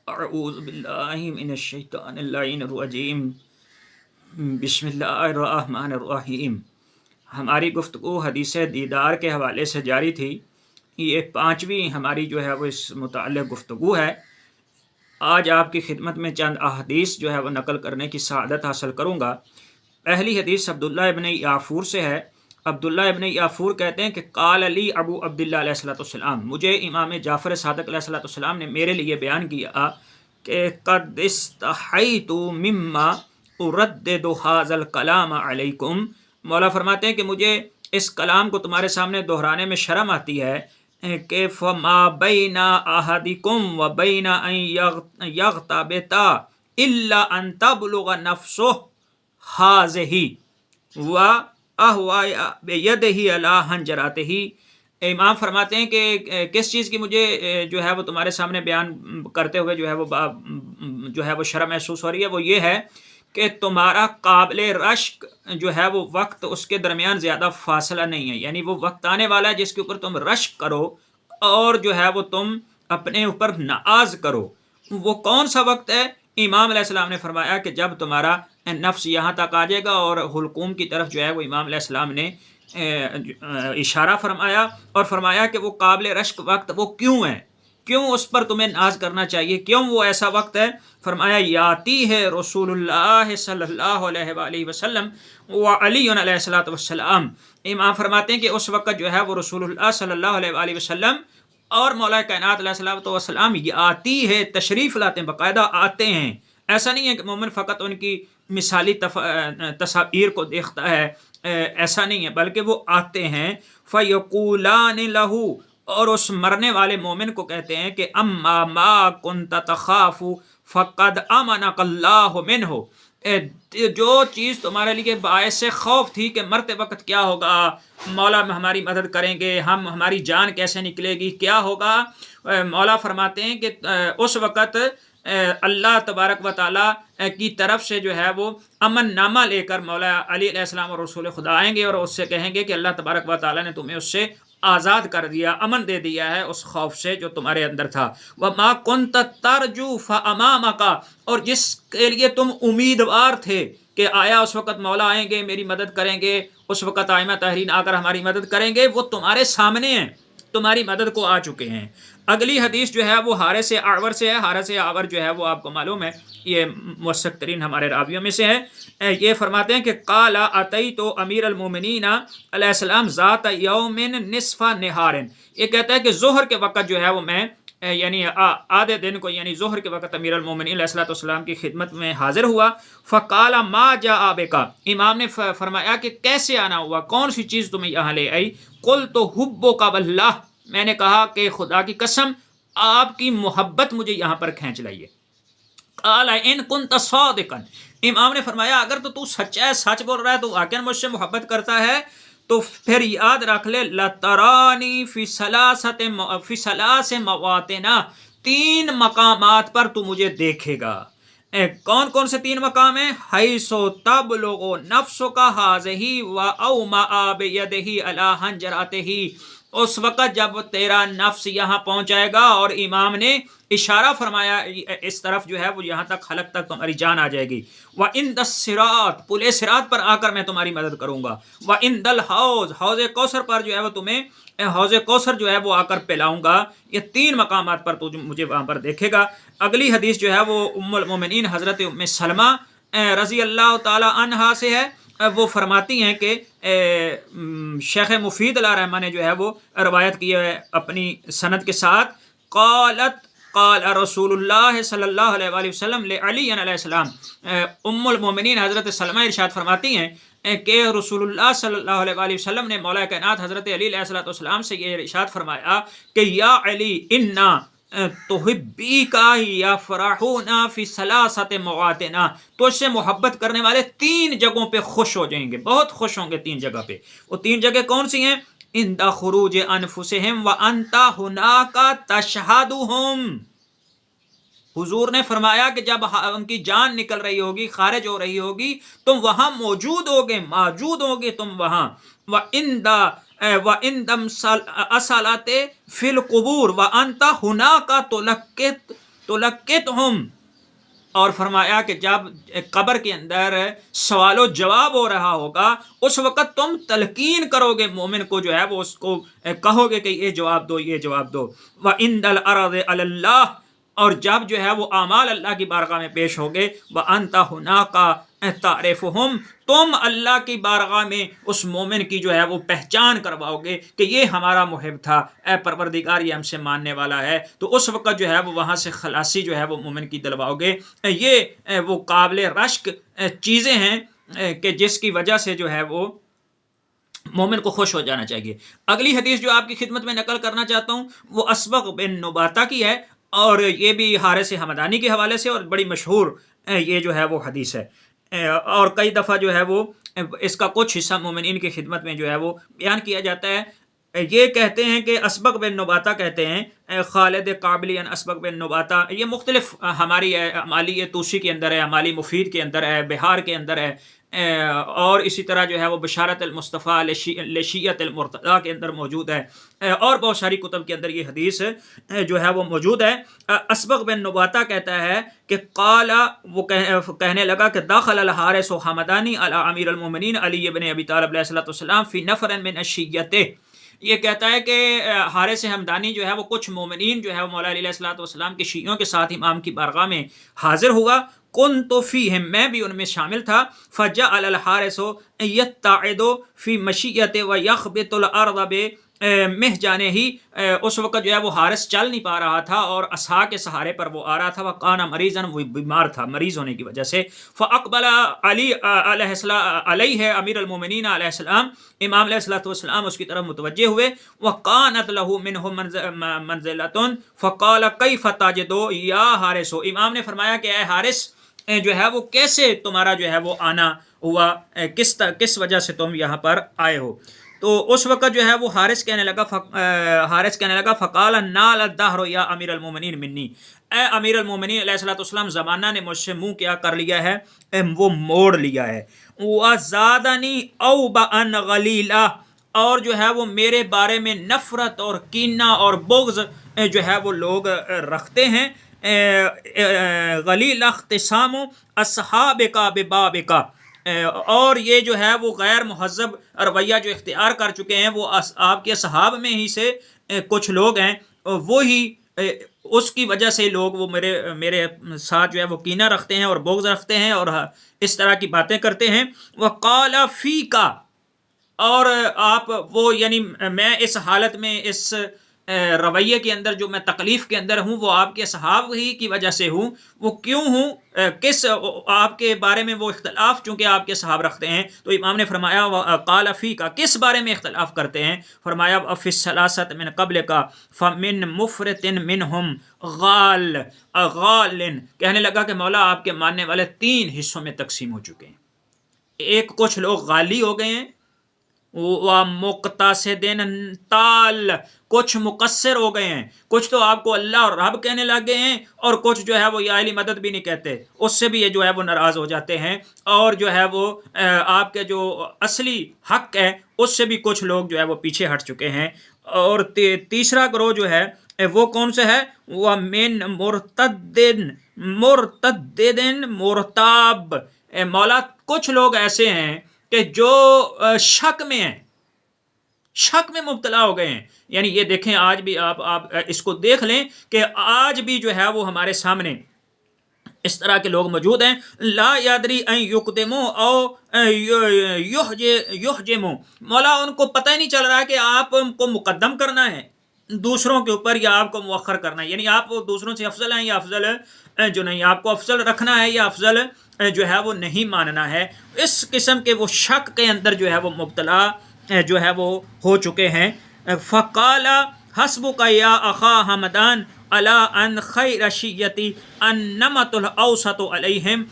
اعوذ باللہ من الشیطان اللعین الرجیم، بسم اللہ الرحمن الرحیم۔ ہماری گفتگو حدیث دیدار کے حوالے سے جاری تھی۔ یہ پانچویں ہماری جو ہے وہ اس متعلق گفتگو ہے۔ آج آپ کی خدمت میں چند احادیث جو ہے وہ نقل کرنے کی سعادت حاصل کروں گا۔ پہلی حدیث عبداللہ ابن یافور سے ہے۔ عبداللہ ابن یافور کہتے ہیں کہ قال علی ابو عبداللہ علیہ الصلوۃ والسلام، مجھے امام جعفر صادق علیہ الصلوۃ والسلام نے میرے لیے بیان کیا کہ قد استحیت مما اردد ھذا الکلام علیکم۔ مولا فرماتے ہیں کہ مجھے اس کلام کو تمہارے سامنے دہرانے میں شرم آتی ہے کہ فما بین احدکم و بین ان یغتبط الا ان تبلغ نفسہ ھذہ و اہوا بیدہ علی حنجرتہ۔ امام فرماتے ہیں کہ کس چیز کی مجھے جو ہے وہ تمہارے سامنے بیان کرتے ہوئے جو ہے وہ شرم محسوس ہو رہی ہے، وہ یہ ہے کہ تمہارا قابل رشک جو ہے وہ وقت اس کے درمیان زیادہ فاصلہ نہیں ہے، یعنی وہ وقت آنے والا ہے جس کے اوپر تم رشک کرو اور جو ہے وہ تم اپنے اوپر ناز کرو۔ وہ کون سا وقت ہے؟ امام علیہ السلام نے فرمایا کہ جب تمہارا نفس یہاں تک آ جائے گا، اور حلقوم کی طرف جو ہے وہ امام علیہ السلام نے اشارہ فرمایا اور فرمایا کہ وہ قابل رشک وقت وہ کیوں ہے، کیوں اس پر تمہیں ناز کرنا چاہیے، کیوں وہ ایسا وقت ہے؟ فرمایا یاتی ہے رسول اللہ صلی اللہ علیہ وآلہ وسلم و علی علیہ الصلوۃ والسلام۔ امام فرماتے ہیں کہ اس وقت جو ہے وہ رسول اللہ صلی اللہ علیہ وآلہ وسلم اور مولا کائنات علیہ الصلوۃ والسلام آتی ہے، تشریف لاتے ہیں، باقاعدہ آتے ہیں۔ ایسا نہیں ہے کہ مومن فقط ان کی مثالی تصاویر کو دیکھتا ہے، ایسا نہیں ہے، بلکہ وہ آتے ہیں۔ فیقولان لہ، اور اس مرنے والے مومن کو کہتے ہیں کہ اما ما کنت تخاف فقد امنک اللہ منہ، جو چیز تمہارے لیے باعث خوف تھی کہ مرتے وقت کیا ہوگا، مولا ہماری مدد کریں گے، ہماری جان کیسے نکلے گی، کیا ہوگا، مولا فرماتے ہیں کہ اس وقت اللہ تبارک و تعالیٰ کی طرف سے جو ہے وہ امن نامہ لے کر مولا علی علیہ السلام اور رسول خدا آئیں گے اور اس سے کہیں گے کہ اللہ تبارک و تعالیٰ نے تمہیں اس سے آزاد کر دیا، امن دے دیا ہے اس خوف سے جو تمہارے اندر تھا۔ وَمَا كُنْتَ تَرْجُو فَأَمَامَكَ، اور جس کے لیے تم امیدوار تھے کہ آیا اس وقت مولا آئیں گے، میری مدد کریں گے، اس وقت ائمہ طاہرین آ کر ہماری مدد کریں گے، وہ تمہارے سامنے ہیں، تمہاری مدد کو آ چکے ہیں۔ اگلی حدیث جو ہے وہ حارث اعور سے ہے۔ حارث اعور جو ہے وہ آپ کو معلوم ہے یہ موثق ترین ہمارے راویوں میں سے ہے۔ یہ فرماتے ہیں کہ قال اتیت امیر المومنین علیہ السلام ذات یوم نصف نہار، یہ کہتا ہے کہ ظہر کے وقت جو ہے وہ میں یعنی آدھے دن کو، یعنی ظہر کے وقت امیر المومنین علیہ السلام کی خدمت میں حاضر ہوا۔ فقال ما جاء بک، امام نے فرمایا کہ کیسے آنا ہوا، کون سی چیز تمہیں یہاں لے آئی؟ قلت حبک واللہ، میں نے کہا کہ خدا کی قسم آپ کی محبت مجھے یہاں پر کھینچ لائی ہے۔ قال ان کنت صادقا، امام نے فرمایا اگر تو سچا ہے، سچ بول رہا ہے، تو واقعا مجھ سے محبت کرتا ہے، تو پھر یاد رکھ لے لترانی فی ثلاث مواطن، تین مقامات پر تو مجھے دیکھے گا۔ کون کون سے تین مقام ہیں؟ حیث تبلغ نفسک ھذہ و اومأ بیدہ علی حنجرتہ، اس وقت جب تیرا نفس یہاں پہنچ جائے گا اور امام نے اشارہ فرمایا اس طرف جو ہے وہ یہاں تک، حلق تک تمہاری جان آ جائے گی۔ وَعِنْدَ الصِّرَاطِ، پل صراط پر آ کر میں تمہاری مدد کروں گا۔ وَعِنْدَ الْحَوْضِ، حوض کوثر پر جو ہے وہ تمہیں حوض کوثر جو ہے وہ آ کر پلاؤں گا۔ یہ تین مقامات پر تو مجھے وہاں پر دیکھے گا۔ اگلی حدیث جو ہے وہ ام المومنین حضرت ام سلمہ رضی اللہ تعالی عنہا سے ہے۔ وہ فرماتی ہیں کہ شیخ مفید علیہ رحمہ نے جو ہے وہ روایت کی ہے اپنی سند کے ساتھ، قالت قال رسول اللہ صلی اللہ علیہ وآلہ وسلم لعلی علیہ السلام، ام المومنین حضرت سلمہ ارشاد فرماتی ہیں کہ رسول اللہ صلی اللہ علیہ وآلہ وسلم نے مولا کائنات حضرت علی علیہ السلام سے یہ ارشاد فرمایا کہ یا علی انا تحبی کا یفرحون فی ثلاثۃ مواطن، تو اس سے محبت کرنے والے تین جگہوں پہ خوش ہو جائیں گے، بہت خوش ہوں گے تین جگہ پہ۔ وہ تین جگہ کون سی ہیں؟ عند خروج انفسہم وانت ہناک تشہدہم، حضور نے فرمایا کہ جب ان کی جان نکل رہی ہوگی، خارج ہو رہی ہوگی، تم وہاں موجود ہوگے، تم وہاں۔ وَإِنْدَمْ أَصَلَتِ فِي الْقُبُورِ وَأَنْتَ هُنَاكَ تُلَقِّتُ تلقتہم، اور فرمایا کہ جب قبر کے اندر سوال و جواب ہو رہا ہوگا اس وقت تم تلقین کرو گے مومن کو، جو ہے وہ اس کو کہو گے کہ یہ جواب دو، یہ جواب دو۔ وَعِنْدَ الْعَرْضِ عَلَى اللَّهِ، اور جب جو ہے وہ اعمال اللہ کی بارگاہ میں پیش ہوگے، وَأَنْتَ هُنَاكَ تعرفہم، تم اللہ کی بارگاہ میں اس مومن کی جو ہے وہ پہچان کرواؤ گے کہ یہ ہمارا محب تھا، اے پروردگار یہ ہم سے ماننے والا ہے، تو اس وقت جو ہے وہ وہاں سے خلاصی جو ہے وہ مومن کی دلواؤ گے۔ یہ وہ قابل رشک چیزیں ہیں کہ جس کی وجہ سے جو ہے وہ مومن کو خوش ہو جانا چاہیے۔ اگلی حدیث جو آپ کی خدمت میں نقل کرنا چاہتا ہوں وہ اسبغ بن نباتہ کی ہے، اور یہ بھی حارث حمدانی کے حوالے سے، اور بڑی مشہور یہ جو ہے وہ حدیث ہے، اور کئی دفعہ جو ہے وہ اس کا کچھ حصہ مومنین کی خدمت میں جو ہے وہ بیان کیا جاتا ہے۔ یہ کہتے ہیں کہ اسبغ بن نباتہ کہتے ہیں خالد قابلی ان اسبغ بن نباتہ، یہ مختلف ہماری امالی توسی کے اندر ہے، امالی مفید کے اندر ہے، بہار کے اندر ہے، اور اسی طرح جو ہے وہ بشارت المصطفیٰ لشیعت المرتضیٰ کے اندر موجود ہے، اور بہت ساری کتب کے اندر یہ حدیث جو ہے وہ موجود ہے۔ اسبغ بن نباتہ کہتا ہے کہ قال، وہ کہنے لگا کہ داخل الحارث حمدانی علی امیر المومنین علی بن ابی طالب علیہ الصلوۃ والسلام فی نفر من الشیعۃ، یہ کہتا ہے کہ حارث حمدانی جو ہے وہ کچھ مومنین جو ہے وہ مولا علی علیہ الصلوۃ والسلام کے شیعوں کے ساتھ امام کی بارگاہ میں حاضر ہوا، کنت فیہم، میں بھی ان میں شامل تھا، فجعل الحارث یتعد فی مشیۃ ویخبط الارض بمحجانہ، اس وقت جو ہے وہ حارث چل نہیں پا رہا تھا اور عصا کے سہارے پر وہ آ رہا تھا، وکان مریضا، وہ بیمار تھا مریض ہونے کی وجہ سے، فاقبل علی علیہ امیر المومنین علیہ السلام، امام علیہ الصلوۃ والسلام اس کی طرف متوجہ ہوئے، وقانت له منہ منزلۃ فقال کیف تجد یا حارث، امام نے فرمایا کہ اے حارث جو ہے وہ کیسے تمہارا جو ہے وہ آنا ہوا، کس وجہ سے تم یہاں پر آئے ہو؟ تو اس وقت جو ہے وہ حارث کہنے لگا فقال نال الدہر یا امیر المومنین منی، اے امیر المومنین علیہ الصلوۃ والسلام، زمانہ نے مجھ سے منہ کیا کر لیا ہے، وہ موڑ لیا ہے، وزادنی اوبا غلیلا، اور جو ہے وہ میرے بارے میں نفرت اور کینہ اور بغض جو ہے وہ لوگ رکھتے ہیں، غلیل اختصام اصحاب کا بباب کا، اور یہ جو ہے وہ غیر مہذب رویہ جو اختیار کر چکے ہیں وہ آپ کے صحاب میں ہی سے کچھ لوگ ہیں، وہی اس کی وجہ سے لوگ وہ میرے ساتھ جو ہے وہ کینہ رکھتے ہیں اور بغض رکھتے ہیں اور اس طرح کی باتیں کرتے ہیں۔ وقال فیکا، اور آپ وہ یعنی میں اس حالت میں اس رویے کے اندر جو میں تکلیف کے اندر ہوں وہ آپ کے صحاب ہی کی وجہ سے ہوں، وہ کیوں ہوں، کس آپ کے بارے میں وہ اختلاف چونکہ آپ کے صحاب رکھتے ہیں، تو امام نے فرمایا قال فیکا، کس بارے میں اختلاف کرتے ہیں؟ فرمایا فی الثلاثۃ من قبل کا فمن مفرط منہم غال، کہنے لگا کہ مولا آپ کے ماننے والے 3 حصوں میں تقسیم ہو چکے ہیں، ایک کچھ لوگ غالی ہو گئے ہیں، وَمُقْتَصِدٍ تال، کچھ مقصر ہو گئے ہیں، کچھ تو آپ کو اللہ اور رب کہنے لگے ہیں، اور کچھ جو ہے وہ یا علی مدد بھی نہیں کہتے، اس سے بھی یہ جو ہے وہ ناراض ہو جاتے ہیں، اور جو ہے وہ آپ کے جو اصلی حق ہے اس سے بھی کچھ لوگ جو ہے وہ پیچھے ہٹ چکے ہیں۔ اور تیسرا گروہ جو ہے وہ کون سے ہے؟ وَمِن مرتد مرتاب، مولا کچھ لوگ ایسے ہیں کہ جو شک میں ہیں، شک میں مبتلا ہو گئے ہیں، یعنی یہ دیکھیں آج بھی آپ اس کو دیکھ لیں کہ آج بھی جو ہے وہ ہمارے سامنے اس طرح کے لوگ موجود ہیں، لا یادری ان یقدمو او یحجمو، مولا ان کو پتہ ہی نہیں چل رہا کہ آپ کو مقدم کرنا ہے دوسروں کے اوپر یا آپ کو مؤخر کرنا ہے، یعنی آپ دوسروں سے افضل ہیں یا افضل جو نہیں، آپ کو افضل رکھنا ہے یا افضل جو ہے وہ نہیں ماننا ہے، اس قسم کے وہ شک کے اندر جو ہے وہ مبتلا جو ہے وہ ہو چکے ہیں۔ فقال حسبک یا اخا حمدان علی ان خیر شیعتی النمط الاوسط علیہم،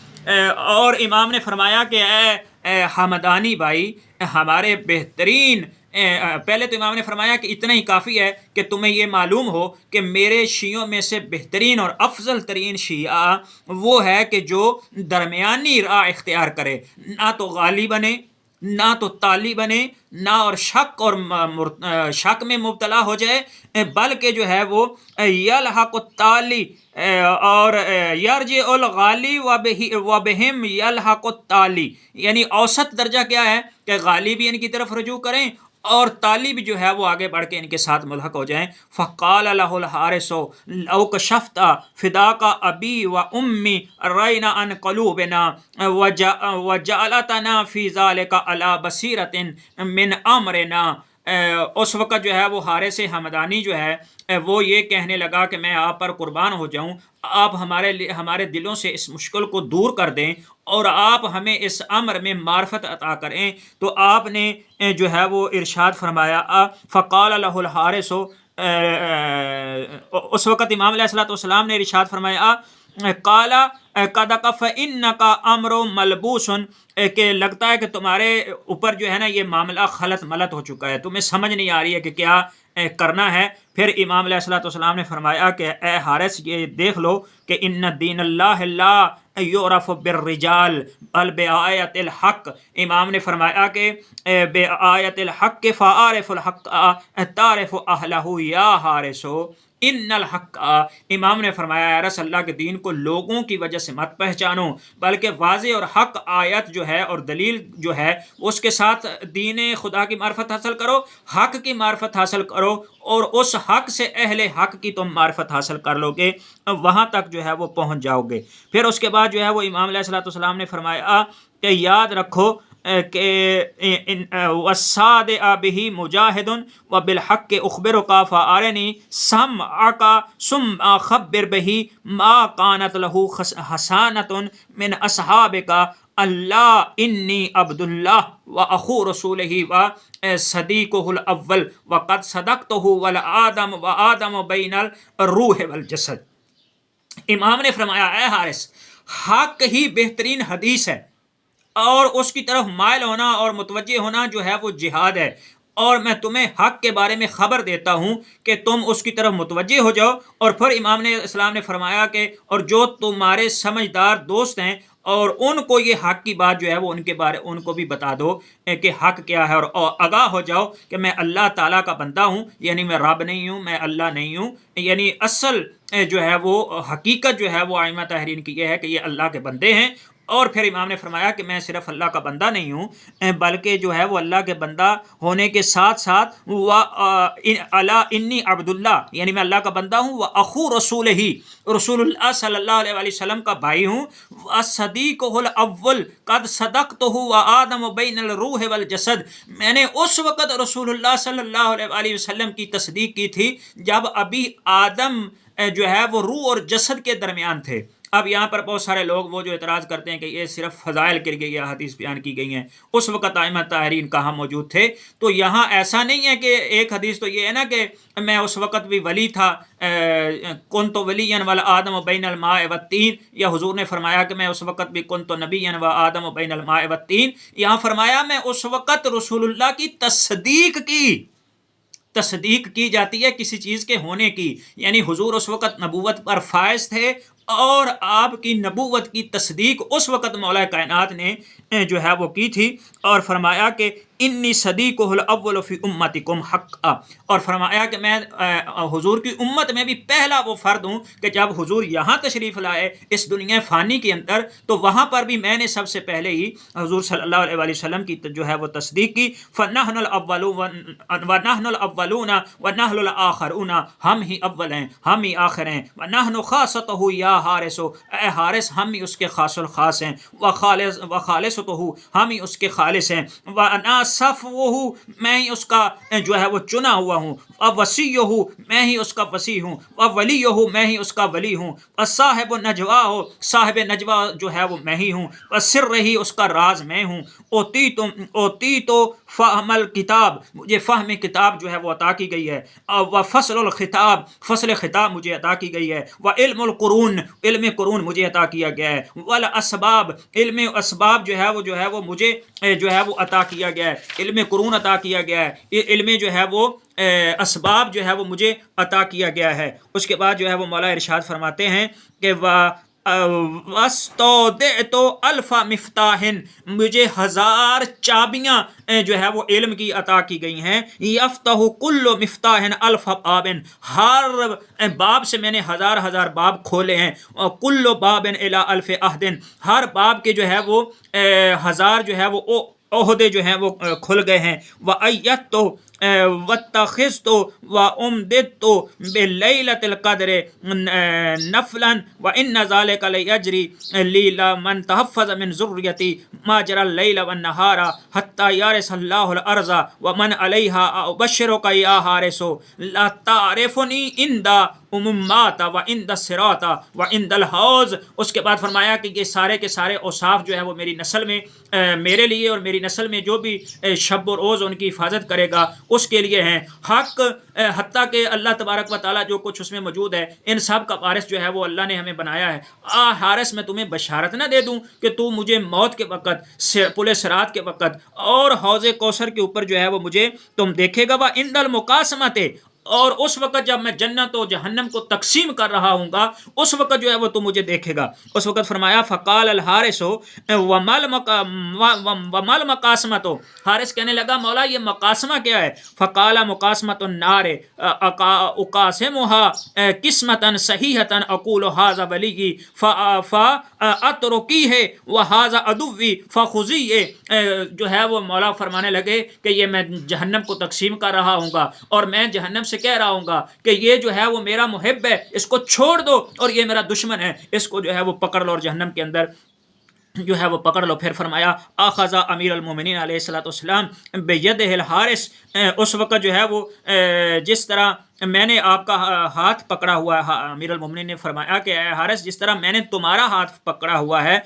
اور امام نے فرمایا کہ اے حمدانی بھائی، ہمارے بہترین، پہلے تو امام نے فرمایا کہ اتنا ہی کافی ہے کہ تمہیں یہ معلوم ہو کہ میرے شیعوں میں سے بہترین اور افضل ترین شیعہ وہ ہے کہ جو درمیانی راہ اختیار کرے، نہ تو غالی بنے نہ تو تالی بنے، نہ اور شک اور شک میں مبتلا ہو جائے، بلکہ جو ہے وہ یلحق التالی اور یرجع الغالی و بہم یلحق التالی، یعنی اوسط درجہ کیا ہے کہ غالی بھی ان کی طرف رجوع کریں اور طالب جو ہے وہ آگے بڑھ کے ان کے ساتھ ملحق ہو جائیں۔ فقال له الحارث لو کشفت فداک ابی و امی رینا عن قلوبنا وجعلتنا فی ذلک علی بصیرۃ من امرنا۔ اس وقت جو ہے وہ حارث ہمدانی جو ہے وہ یہ کہنے لگا کہ میں آپ پر قربان ہو جاؤں، آپ ہمارے دلوں سے اس مشکل کو دور کر دیں اور آپ ہمیں اس امر میں معرفت عطا کریں۔ تو آپ نے جو ہے وہ ارشاد فرمایا، فقال له الحارث، اس وقت امام علیہ الصلوۃ والسلام نے ارشاد فرمایا، قال قد فإنک امر ملبوس، کہ لگتا ہے کہ تمہارے اوپر جو ہے نا یہ معاملہ خلط ملط ہو چکا ہے، تمہیں سمجھ نہیں آ رہی ہے کہ کیا کرنا ہے۔ پھر امام علیہ الصلوۃ والسلام نے فرمایا کہ اے حارث یہ دیکھ لو کہ ان دین اللہ لا یعرف بالرجال بل بآیت الحق، امام نے فرمایا کہ بآیت الحق فعارف الحق تعرف اہلہ یا حارث ان الحق، امام نے فرمایا اے رسول اللہ کے دین کو لوگوں کی وجہ سے مت پہچانو، بلکہ واضح اور حق آیت جو ہے اور دلیل جو ہے اس کے ساتھ دین خدا کی معرفت حاصل کرو، حق کی معرفت حاصل کرو، اور اس حق سے اہل حق کی تم معرفت حاصل کر لو گے، وہاں تک جو ہے وہ پہنچ جاؤ گے۔ پھر اس کے بعد جو ہے وہ امام علیہ الصلوۃ والسلام نے فرمایا کہ یاد رکھو کہ وَالصَّادِعَ بِهِ مُجَاهِدٌ وَبِالْحَقِّ أُخْبِرُكَ فَأَرِنِي سَمْعَكَ ثُمَّ خَبِّرْ بِهِ مَا كَانَتْ لَهُ حَسَانَةٌ مِّنْ أَصْحَابِكَ اللَّهُ إِنِّي عَبْدُ اللَّهِ وَأَخُو رَسُولِهِ وَصَدِيقُهُ الْأَوَّلُ وَقَدْ صَدَقْتُهُ وَآدَمُ بَيْنَ الرُّوحِ وَالْجَسَدِ۔ امام نے فرمایا اے حارث، حق ہی بہترین حدیث ہے، اور اس کی طرف مائل ہونا اور متوجہ ہونا جو ہے وہ جہاد ہے، اور میں تمہیں حق کے بارے میں خبر دیتا ہوں کہ تم اس کی طرف متوجہ ہو جاؤ۔ اور پھر امام نے اسلام نے فرمایا کہ اور جو تمہارے سمجھدار دوست ہیں اور ان کو یہ حق کی بات جو ہے وہ ان کو بھی بتا دو کہ حق کیا ہے، اور آگاہ ہو جاؤ کہ میں اللہ تعالیٰ کا بندہ ہوں، یعنی میں رب نہیں ہوں، میں اللہ نہیں ہوں، یعنی اصل جو ہے وہ حقیقت جو ہے وہ ائمہ طاہرین کی یہ ہے کہ یہ اللہ کے بندے ہیں۔ اور پھر امام نے فرمایا کہ میں صرف اللہ کا بندہ نہیں ہوں بلکہ جو ہے وہ اللہ کے بندہ ہونے کے ساتھ ساتھ انی عبد اللہ، یعنی میں اللہ کا بندہ ہوں، وہ اخو رسول ہی، رسول اللہ صلی اللہ علیہ وآلہ وسلم کا بھائی ہوں، صدیقہ الاول قد صدقتہ وآدم بین الروح والجسد، میں نے اس وقت رسول اللہ صلی اللہ علیہ وآلہ وسلم کی تصدیق کی تھی جب ابھی آدم جو ہے وہ روح اور جسد کے درمیان تھے۔ اب یہاں پر بہت سارے لوگ وہ جو اعتراض کرتے ہیں کہ یہ صرف فضائل کے لیے یہ حدیث بیان کی گئی ہیں، اس وقت ائمہ طاہرین کہاں موجود تھے؟ تو یہاں ایسا نہیں ہے کہ ایک حدیث تو یہ ہے نا کہ میں اس وقت بھی ولی تھا، کنت ولیا والآدم بین الماء والطین، یا حضور نے فرمایا کہ میں اس وقت بھی کنت نبیا وآدم بین الماء والطین، یہاں فرمایا میں اس وقت رسول اللہ کی تصدیق کی جاتی ہے کسی چیز کے ہونے کی، یعنی حضور اس وقت نبوت پر فائز تھے اور آپ کی نبوت کی تصدیق اس وقت مولا کائنات نے جو ہے وہ کی تھی، اور فرمایا کہ انی صدیقہ الاول فی امتکم حقا، اور فرمایا کہ میں حضور کی امت میں بھی پہلا وہ فرد ہوں کہ جب حضور یہاں تشریف لائے اس دنیا فانی کے اندر تو وہاں پر بھی میں نے سب سے پہلے ہی حضور صلی اللہ علیہ وآلہ وسلم کی جو ہے وہ تصدیق کی۔ فنحن الاولون ونحن الاخرون، ہم ہی اول ہیں ہم ہی آخر ہیں، ونحن خاصتہ یا حارث، اے حارث ہم ہی اس کے خاص الخاص ہیں، وخالصتہ ہم ہی اس کے خالص ہیں، وانا صفوہ میں ہی اس کا جو ہے وہ چنا ہوا ہوں، ووصیہ میں ہی اس کا وصی ہوں، وولیہ میں ہی اس کا ولی ہوں، وصاحب نجواہ صاحب نجوہ جو ہے وہ میں ہی ہوں، وسر ہی اس کا راز میں ہوں، اوتی تو فہم الکتاب مجھے فہم کتاب جو ہے وہ عطا کی گئی ہے، وفصل الخطاب فصل خطاب مجھے عطا کی گئی ہے، وعلم القرون علم قرون مجھے عطا کیا گیا ہے، والاسباب علم اسباب جو ہے وہ مجھے جو ہے وہ عطا کیا گیا ہے، علم قرون عطا کیا گیا ہے، علم جو ہے وہ اسباب جو ہے وہ مجھے عطا کیا گیا ہے۔ اس کے بعد جو ہے وہ مولا ارشاد فرماتے ہیں کہ وَاسْتَوْدِعْتُ أَلْفَ مِفْتَاحٍ، مجھے 1000 چابیاں جو ہے وہ علم کی عطا کی گئی ہیں. یفتح کل مفتاح الف باب، ہر باب سے میں نے 1000 باب کھولے ہیں. اور کل باب الی الف عہد، ہر باب کے جو ہے وہ 1000 جو ہے وہ عہدے جو ہیں وہ کھل گئے ہیں. وَأَيَّدْتُ وَاتَّخِذْتُ وَأُمْدِدْتُ بِلَيْلَةِ الْقَدْرِ نَفْلًا وَإِنَّ ذَلِكَ لَيَجْرِي لِي لَمَنْ تَحَفَّظَ مِنْ ذُرِّيَّتِي مَا جَرَى اللَّيْلَ وَالنَّهَارَ حَتَّى يَرِثَ اللَّهُ الْأَرْضَ وَمَنْ عَلَيْهَا أُبَشِّرُكَ يَا حارث لَا تَعْرِفُنِي عِنْدَ اممات و عند الصراط و عند الحوض. اس کے بعد فرمایا کہ یہ سارے کے سارے اوصاف جو ہے وہ میری نسل میں میرے لیے اور میری نسل میں جو بھی شب و روز ان کی حفاظت کرے گا اس کے لیے ہیں. حق حتیٰ کہ اللہ تبارک و تعالیٰ جو کچھ اس میں موجود ہے ان سب کا وارث جو ہے وہ اللہ نے ہمیں بنایا ہے. حارث میں تمہیں بشارت نہ دے دوں کہ تو مجھے موت کے وقت پل صراط کے وقت اور حوض کوثر کے اوپر جو ہے وہ مجھے تم دیکھے گا. وعند المقاسمۃ، اور اس وقت جب میں جنت و جہنم کو تقسیم کر رہا ہوں گا اس وقت جو ہے وہ تو مجھے دیکھے گا. اس وقت فرمایا فقال الحارث ومل مقاسمت، حارث کہنے لگا مولا یہ مقاسمہ کیا ہے؟ فقال مقاسمت النار اقاسمها قسمتا صحیحتا اقول هذا ولی فاترکیہ وهذا عدوی فخذیہ. جو ہے وہ مولا فرمانے لگے کہ یہ میں جہنم کو تقسیم کر رہا ہوں گا اور میں جہنم سے کہہ رہا ہوں گا کہ یہ جو ہے وہ میرا محب ہے اس کو چھوڑ دو، اور یہ میرا دشمن ہے اس کو جو ہے وہ پکڑ لو اور جہنم کے اندر جو ہے وہ پکڑ لو. پھر فرمایا آخذ امیر المومنین علیہ الصلوۃ والسلام بیدہ الحارث، اس وقت جو ہے وہ جس طرح میں نے آپ کا ہاتھ پکڑا ہوا ہے، امیر المومنین نے فرمایا کہ اے حارث جس طرح میں نے تمہارا ہاتھ پکڑا ہوا ہے،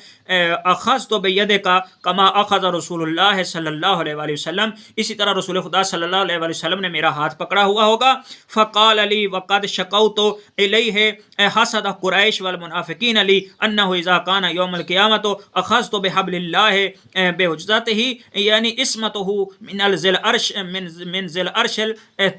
اخذ تو بیدہ کا کما اخذ رسول اللہ صلی اللہ علیہ وآلہ وسلم، اسی طرح رسول خدا صلی اللہ علیہ وآلہ وسلم نے میرا ہاتھ پکڑا ہوا ہوگا. فقال علی وقد شکوت الیہ حسد قریش والمنافقین علی انہ اذا کان یوم القیامۃ اخذت بحبل اللہ بعجزتہ یعنی عصمتہ من ذی العرش من ذی العرش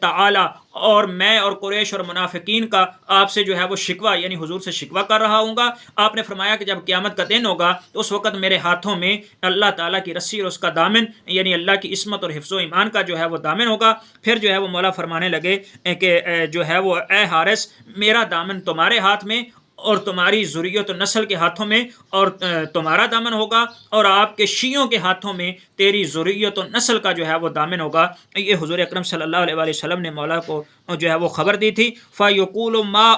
تعالی. اور میں اور قریش اور منافقین کا آپ سے جو ہے وہ شکوہ یعنی حضور سے شکوہ کر رہا ہوں گا. آپ نے فرمایا کہ جب قیامت کا دن ہوگا تو اس وقت میرے ہاتھوں میں اللہ تعالیٰ کی رسی اور اس کا دامن یعنی اللہ کی عصمت اور حفظ و ایمان کا جو ہے وہ دامن ہوگا. پھر جو ہے وہ مولا فرمانے لگے کہ جو ہے وہ اے حارث میرا دامن تمہارے ہاتھ میں اور تمہاری ذریت و نسل کے ہاتھوں میں اور تمہارا دامن ہوگا، اور آپ کے شیعوں کے ہاتھوں میں تیری ذریت و نسل کا جو ہے وہ دامن ہوگا. یہ حضور اکرم صلی اللہ علیہ وآلہ وسلم نے مولا کو جو ہے وہ خبر دی تھی. فیقول ما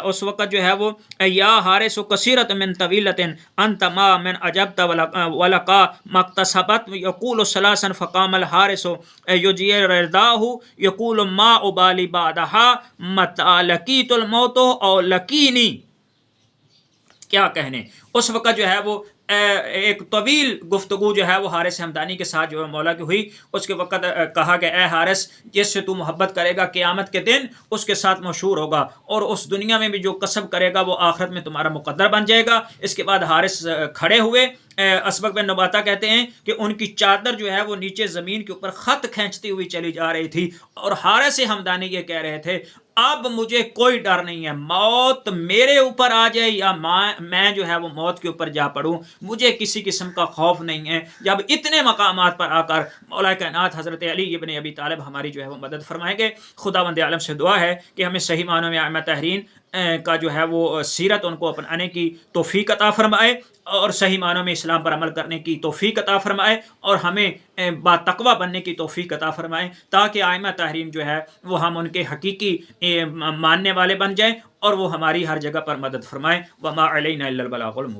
اس وقت جو ہے وہ یا حارث کثیرۃ من طویلۃ انت ما من عجبت ولقا مقتصبت یقول ثلاثا فقام الحارث یجیر رداہ یقول ما ابالی بعدها متى لقیت الموت او لقینی. کیا کہنے، اس وقت جو ہے وہ ایک طویل گفتگو جو ہے وہ حارث ہمدانی کے ساتھ جو ہے مولا کی ہوئی. اس کے وقت کہا کہ اے حارث جس سے تو محبت کرے گا قیامت کے دن اس کے ساتھ مشہور ہوگا، اور اس دنیا میں بھی جو کسب کرے گا وہ آخرت میں تمہارا مقدر بن جائے گا. اس کے بعد حارث کھڑے ہوئے. اسبق بن نباتہ کہتے ہیں کہ ان کی چادر جو ہے وہ نیچے زمین کے اوپر خط کھینچتی ہوئی چلی جا رہی تھی، اور حارث ہمدانی یہ کہہ رہے تھے اب مجھے کوئی ڈر نہیں ہے، موت میرے اوپر آ جائے یا میں جو ہے وہ موت کے اوپر جا پڑوں، مجھے کسی قسم کا خوف نہیں ہے. جب اتنے مقامات پر آ کر مولا کائنات حضرت علی ابن ابی طالب ہماری جو ہے وہ مدد فرمائیں گے. خداوند عالم سے دعا ہے کہ ہمیں صحیح معنوں میں ائمہ طاہرین کا جو ہے وہ سیرت ان کو اپنانے کی توفیق عطا فرمائے، اور صحیح معنوں میں اسلام پر عمل کرنے کی توفیق عطا فرمائے، اور ہمیں با تقوی بننے کی توفیق عطا فرمائے، تاکہ ائمہ طاہرین جو ہے وہ ہم ان کے حقیقی ماننے والے بن جائیں اور وہ ہماری ہر جگہ پر مدد فرمائیں. وما علینا الا البلاغ المبین.